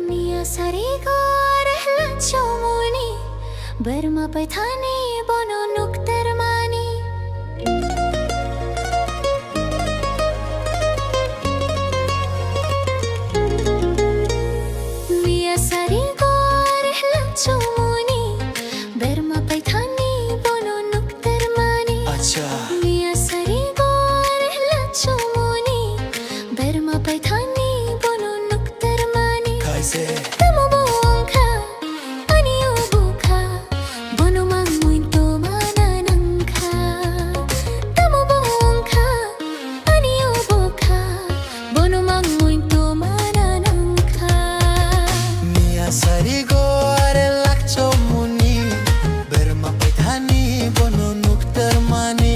Miya Sarigo Lakechomuhni Debbarma paithani bono nuktermani Miya Sarigo Lakechomuhni Debbarma paithani bono nuktermani अच्छा Miya Sarigo Lakechomuhni Debbarma paithani bono nuktermani कैसे Tamo bongka aniyo buka bono mang muito mananangka Tamo bongka aniyo buka bono mang muito mananangka Miya Sarigo Lakechomuhni Debbarma paithani bono nuktermani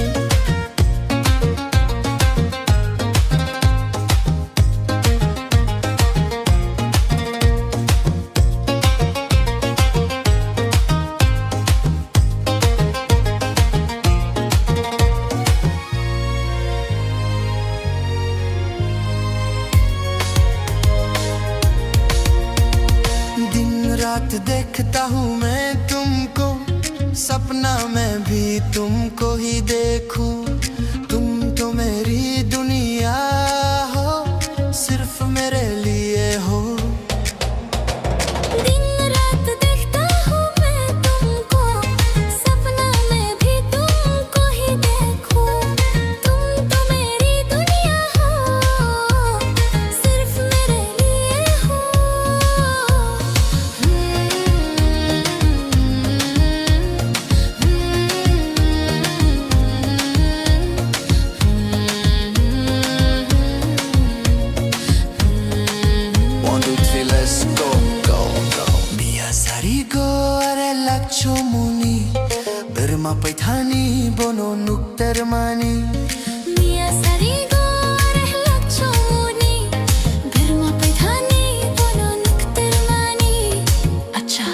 दिन रात देखता हूँ मैं तुमको सपना में भी तुमको ही देखूं तुम तो मेरी दुनिया हो सिर्फ मेरे लिए हो दिन रात देखता हूँ मैं तुमको सपना में भी तुमको ही देखूं तुम तो मेरी दुनिया हो सिर्फ मेरे लिए हो One, two, three, let's go, go, go. Miya Sarigo Lakechomuhni Debbarma paithani bono nuktermani Miya Sarigo Lakechomuhni Debbarma paithani bono nuktermani Acha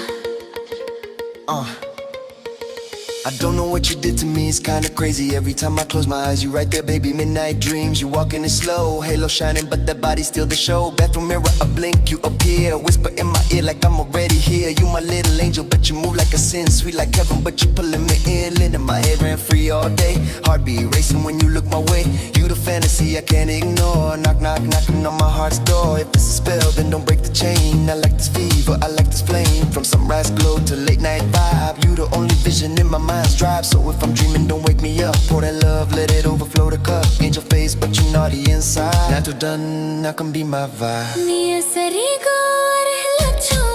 I don't know what you did to me, it's kinda crazy. Every time I close my eyes, you right there, baby. Midnight dreams, you walking it slow. Halo shining, but that body still the show. Bathroom mirror, I blink, you appear. Whisper in my ear like I'm already here. You my little angel, but you move like a sin. Sweet like heaven, but you pulling me in. Letting my head ran free all day. Heartbeat racing when you look my way. You the fantasy I can't ignore. Knock, knock, knocking on my heart's door. If it's a spell, then don't break the chain. I like this fever, I like this flame. From sunrise glow to late night vibe. You the only vision in my mind's drive. So if I'm dreaming, don't wake me up. Pour that love, let it overflow the cup. Angel face, but you naughty inside. Not too done, now can be my vibe. Miya Sarigo Lakechomuhni